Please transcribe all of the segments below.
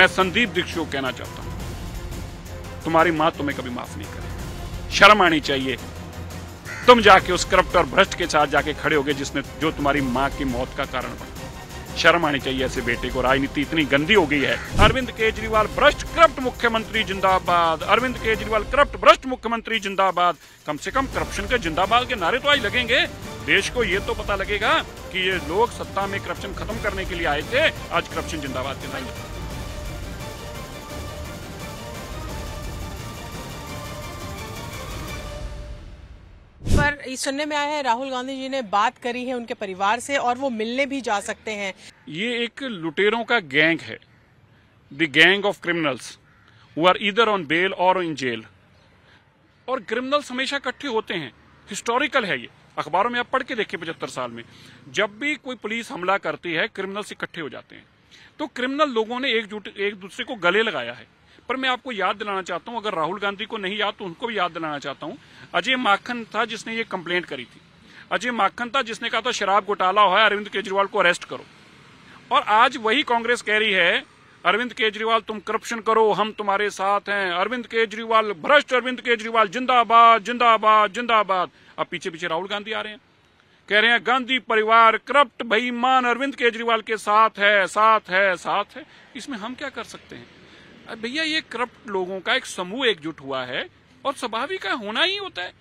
मैं संदीप दीक्षित को कहना चाहता हूं, तुम्हारी मां तुम्हें कभी माफ नहीं करेगी। शर्म आनी चाहिए। तुम जाके उस करप्ट और भ्रष्ट के साथ जाके खड़े होगे जो तुम्हारी मां की मौत का कारण बना। शर्म आनी चाहिए ऐसे बेटे को। राजनीति इतनी गंदी हो गई है। अरविंद केजरीवाल भ्रष्ट करप्ट मुख्यमंत्री जिंदाबाद, अरविंद केजरीवाल करप्ट भ्रष्ट मुख्यमंत्री जिंदाबाद। कम से कम करप्शन के जिंदाबाद के नारे तो आज लगेंगे। देश को ये तो पता लगेगा कि ये लोग सत्ता में करप्शन खत्म करने के लिए आए थे, आज करप्शन जिंदाबाद के नारे। पर सुनने में आया है राहुल गांधी जी ने बात करी है उनके परिवार से और वो मिलने भी जा सकते हैं। ये एक लुटेरों का गैंग है, the gang of criminals who are either on bail और इन जेल। और क्रिमिनल्स हमेशा इकट्ठे होते हैं, हिस्टोरिकल है ये। अखबारों में आप पढ़ के देखिए 75 साल में जब भी कोई पुलिस हमला करती है क्रिमिनल्स इकट्ठे हो जाते हैं। तो क्रिमिनल लोगों ने एक दूसरे को गले लगाया है। पर मैं आपको याद दिलाना चाहता हूं, अगर राहुल गांधी को नहीं याद तो उनको भी याद दिलाना चाहता हूं, अजय माखन था जिसने ये कंप्लेंट करी थी। अजय माखन था जिसने कहा था शराब घोटाला हुआ है, अरविंद केजरीवाल को अरेस्ट करो। और आज वही कांग्रेस कह रही है अरविंद केजरीवाल तुम करप्शन करो, हम तुम्हारे साथ हैं। अरविंद केजरीवाल भ्रष्ट, अरविंद केजरीवाल जिंदाबाद जिंदाबाद जिंदाबाद। अब पीछे पीछे राहुल गांधी आ रहे हैं, कह रहे हैं गांधी परिवार करप्ट बेईमान अरविंद केजरीवाल के साथ है, साथ है, साथ है। इसमें हम क्या कर सकते हैं भैया? ये करप्ट लोगों का एक समूह एकजुट हुआ है और स्वाभाविक है, होना ही होता है।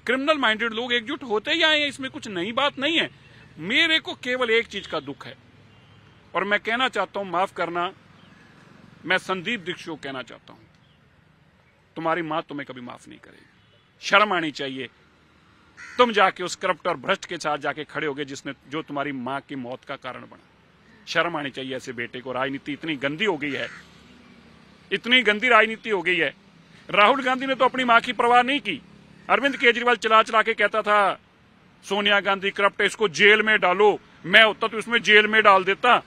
क्रिमिनल माइंडेड लोग एकजुट होते ही आए हैं, इसमें कुछ नई बात नहीं है। मेरे को केवल एक चीज का दुख है और मैं कहना चाहता हूं, माफ करना, मैं संदीप दीक्षित को कहना चाहता हूं, तुम्हारी मां तुम्हें कभी माफ नहीं करेगी। शर्म आनी चाहिए। तुम जाके उस करप्ट और भ्रष्ट के साथ जाके खड़े होगे जो तुम्हारी मां की मौत का कारण बना। शर्म आनी चाहिए ऐसे बेटे को। राजनीति इतनी गंदी हो गई है, इतनी गंदी राजनीति हो गई है। राहुल गांधी ने तो अपनी मां की परवाह नहीं की। अरविंद केजरीवाल चला चला के कहता था सोनिया गांधी करप्ट है, इसको जेल में डालो। मैं होता तो इसमें जेल में डाल देता।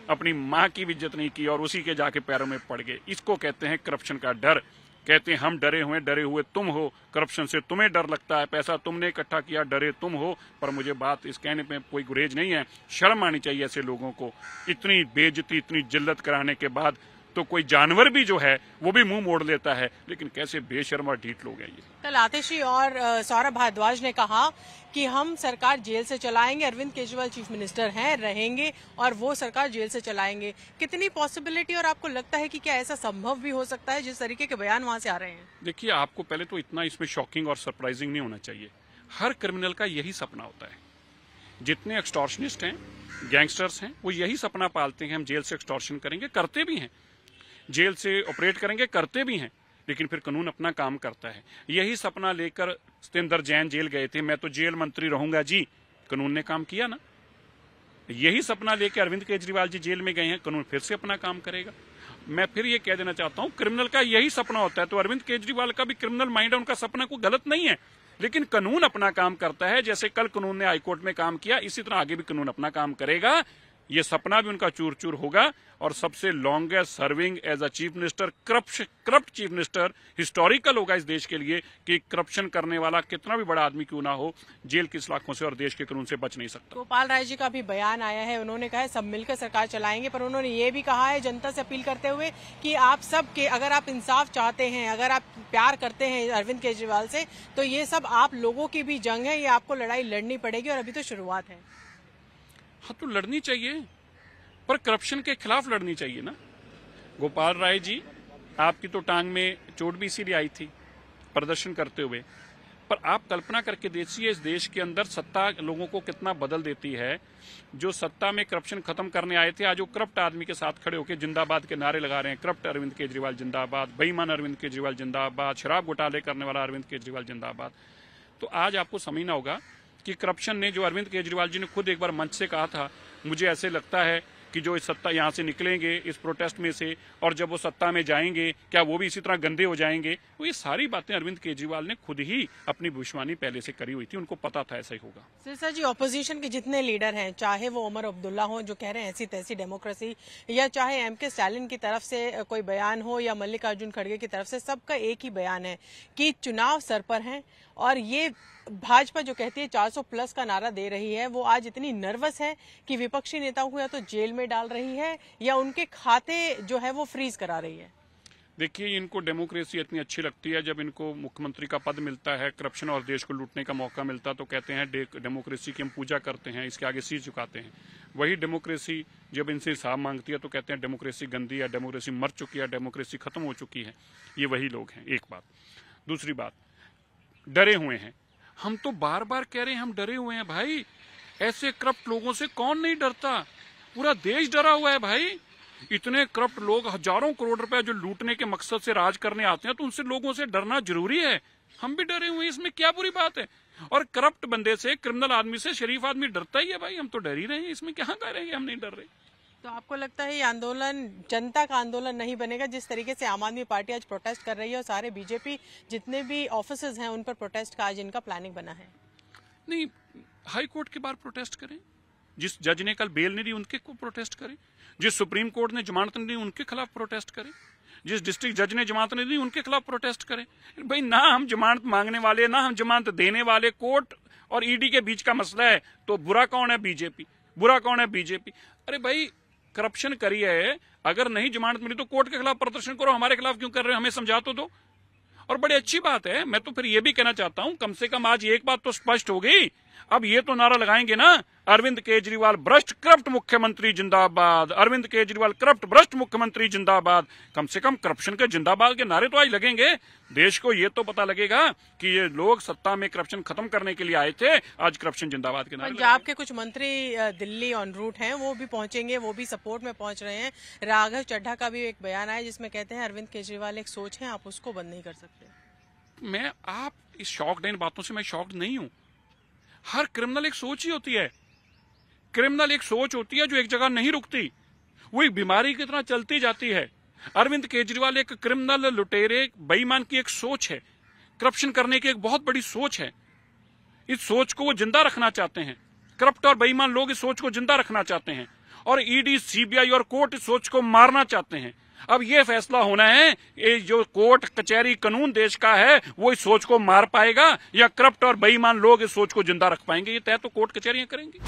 अपनी मां की भी इज्जत नहीं की और उसी के जाके पैरों में पड़ गए। इसको कहते हैं करप्शन का डर। कहते हैं हम डरे हुए तुम हो, करप्शन से तुम्हें डर लगता है, पैसा तुमने इकट्ठा किया, डरे तुम हो। पर मुझे बात इस कहने में कोई गुरेज नहीं है। शर्म आनी चाहिए ऐसे लोगों को। इतनी बेइज्जती, इतनी जिल्लत कराने के बाद तो कोई जानवर भी जो है वो भी मुंह मोड़ लेता है, लेकिन कैसे बेशर्म और ढीठ लोग हैं ये। कल आतिशी और सौरभ भारद्वाज ने कहा कि हम सरकार जेल से चलाएंगे। अरविंद केजरीवाल चीफ मिनिस्टर हैं, रहेंगे और वो सरकार जेल से चलाएंगे। कितनी पॉसिबिलिटी और आपको लगता है कि क्या ऐसा संभव भी हो सकता है जिस तरीके के बयान वहां से आ रहे हैं? देखिए, आपको पहले तो इतना इसमें शॉकिंग और सरप्राइजिंग नहीं होना चाहिए। हर क्रिमिनल का यही सपना होता है। जितने एक्सटॉर्शनिस्ट हैं, गैंगस्टर्स हैं, वो यही सपना पालते हैं हम जेल से एक्सटॉर्शन करेंगे, करते भी हैं। जेल से ऑपरेट करेंगे, करते भी हैं, लेकिन फिर कानून अपना काम करता है। यही सपना लेकर सत्येंद्र जैन जेल गए थे, मैं तो जेल मंत्री रहूंगा जी, कानून ने काम किया ना। यही सपना लेकर अरविंद केजरीवाल जी जेल में गए हैं, कानून फिर से अपना काम करेगा। मैं फिर ये कह देना चाहता हूं, क्रिमिनल का यही सपना होता है, तो अरविंद केजरीवाल का भी क्रिमिनल माइंड है, उनका सपना कोई गलत नहीं है, लेकिन कानून अपना काम करता है। जैसे कल कानून ने हाईकोर्ट में काम किया, इसी तरह आगे भी कानून अपना काम करेगा। ये सपना भी उनका चूर चूर होगा और सबसे longest serving as a chief minister, corrupt chief minister historical होगा इस देश के लिए कि करप्शन करने वाला कितना भी बड़ा आदमी क्यों ना हो, जेल की सलाखों से और देश के कानून से बच नहीं सकता। गोपाल राय जी का भी बयान आया है, उन्होंने कहा है सब मिलकर सरकार चलाएंगे, पर उन्होंने ये भी कहा है जनता से अपील करते हुए कि आप सब के अगर आप इंसाफ चाहते हैं, अगर आप प्यार करते हैं अरविंद केजरीवाल से, तो ये सब आप लोगों की भी जंग है, ये आपको लड़ाई लड़नी पड़ेगी और अभी तो शुरुआत है। हाँ, तो लड़नी चाहिए, पर करप्शन के खिलाफ लड़नी चाहिए ना। गोपाल राय जी, आपकी तो टांग में चोट भी इसीलिए आई थी प्रदर्शन करते हुए। पर आप कल्पना करके देखिए, इस देश के अंदर सत्ता लोगों को कितना बदल देती है। जो सत्ता में करप्शन खत्म करने आए थे, आज वो करप्ट आदमी के साथ खड़े होकर जिंदाबाद के नारे लगा रहे हैं। करप्ट अरविंद केजरीवाल जिंदाबाद, बेईमान अरविंद केजरीवाल जिंदाबाद, शराब घोटाले करने वाला अरविंद केजरीवाल जिंदाबाद। तो आज आपको समझना होगा कि करप्शन ने, जो अरविंद केजरीवाल जी ने खुद एक बार मंच से कहा था, मुझे ऐसे लगता है कि जो इस सत्ता यहां से निकलेंगे इस प्रोटेस्ट में से, और जब वो सत्ता में जाएंगे क्या वो भी इसी तरह गंदे हो जाएंगे। वो ये सारी बातें अरविंद केजरीवाल ने खुद ही अपनी भविष्यवाणी पहले से करी हुई थी, उनको पता था ऐसा ही होगा। सिरसा जी, ऑपोजिशन के जितने लीडर हैं, चाहे वो उमर अब्दुल्ला हो जो कह रहे हैं ऐसी तैसी डेमोक्रेसी, या चाहे एमके स्टालिन की तरफ से कोई बयान हो या मल्लिकार्जुन खड़गे की तरफ से, सबका एक ही बयान है कि चुनाव सर पर हैं और ये भाजपा जो कहती है 400 प्लस का नारा दे रही है, वो आज इतनी नर्वस है कि विपक्षी नेताओं को या तो जेल में डाल रही है या उनके खाते जो है वो फ्रीज करा रही है। देखिए, इनको डेमोक्रेसी इतनी अच्छी लगती है, जब इनको मुख्यमंत्री का पद मिलता है, करप्शन और देश को लूटने का मौका मिलता तो कहते हैं डेमोक्रेसी की हम पूजा करते हैं, इसके आगे शीश झुकाते हैं। वही डेमोक्रेसी जब इनसे हिसाब मांगती है तो कहते हैं डेमोक्रेसी गंदी है, डेमोक्रेसी मर चुकी है, डेमोक्रेसी खत्म हो चुकी है। ये वही लोग हैं, एक बात। दूसरी बात, डरे हुए हैं। हम तो बार बार कह रहे हैं हम डरे हुए हैं भाई। ऐसे करप्ट लोगों से कौन नहीं डरता? पूरा देश डरा हुआ है भाई। इतने करप्ट लोग, हजारों करोड़ रुपए जो लूटने के मकसद से राज करने आते हैं, तो उनसे लोगों से डरना जरूरी है। हम भी डरे हुए हैं, इसमें क्या बुरी बात है? और करप्ट बंदे से, क्रिमिनल आदमी से शरीफ आदमी डरता ही है भाई। हम तो डर ही रहे हैं, इसमें क्या कह रहे हैं हम नहीं डर रहे। तो आपको लगता है ये आंदोलन जनता का आंदोलन नहीं बनेगा? जिस तरीके से आम आदमी पार्टी आज प्रोटेस्ट कर रही है और सारे बीजेपी जितने भी ऑफिसर्स हैं उन पर प्रोटेस्ट का आज इनका प्लानिंग बना है। नहीं, हाई कोर्ट के बाहर प्रोटेस्ट करें। जिस जज ने कल बेल नहीं दी उनके को प्रोटेस्ट करें। जिस सुप्रीम कोर्ट ने जमानत नहीं दी उनके खिलाफ प्रोटेस्ट करें। जिस डिस्ट्रिक्ट जज ने जमानत नहीं दी उनके खिलाफ प्रोटेस्ट करें। भाई, ना हम जमानत मांगने वाले, ना हम जमानत देने वाले। कोर्ट और ईडी के बीच का मसला है, तो बुरा कौन है? बीजेपी। बुरा कौन है? बीजेपी। अरे भाई, करप्शन करी है, अगर नहीं जमानत मिली तो कोर्ट के खिलाफ प्रदर्शन करो। हमारे खिलाफ क्यों कर रहे हो? हमें समझा तो दो। और बड़ी अच्छी बात है। मैं तो फिर ये भी कहना चाहता हूं, कम से कम आज एक बात तो स्पष्ट हो गई। अब ये तो नारा लगाएंगे ना, अरविंद केजरीवाल भ्रष्ट करप्ट मुख्यमंत्री जिंदाबाद, अरविंद केजरीवाल करप्ट भ्रष्ट मुख्यमंत्री जिंदाबाद। कम से कम करप्शन के जिंदाबाद के नारे तो आज लगेंगे। देश को ये तो पता लगेगा कि ये लोग सत्ता में करप्शन खत्म करने के लिए आए थे, आज करप्शन जिंदाबाद के नारे। पंजाब के कुछ मंत्री दिल्ली ऑन रूट हैं, वो भी पहुंचेंगे, वो भी सपोर्ट में पहुंच रहे हैं। राघव चड्ढा का भी एक बयान आया जिसमें कहते हैं अरविंद केजरीवाल एक सोच है, आप उसको बंद नहीं कर सकते। आप इस शॉक्ड इन बातों से मैं शॉक्ड नहीं हूं। हर क्रिमिनल एक सोच ही होती है। क्रिमिनल एक सोच होती है जो एक जगह नहीं रुकती, वो एक बीमारी की तरह चलती जाती है। अरविंद केजरीवाल एक क्रिमिनल, लुटेरे, बेईमान की एक सोच है। करप्शन करने की एक बहुत बड़ी सोच है। इस सोच को वो जिंदा रखना चाहते हैं। करप्ट और बेईमान लोग इस सोच को जिंदा रखना चाहते हैं, और ईडी, सीबीआई और कोर्ट इस सोच को मारना चाहते हैं। अब ये फैसला होना है, ये जो कोर्ट कचहरी कानून देश का है वो इस सोच को मार पाएगा या करप्ट और बेईमान लोग इस सोच को जिंदा रख पाएंगे। ये तय तो कोर्ट कचहरियां करेंगी।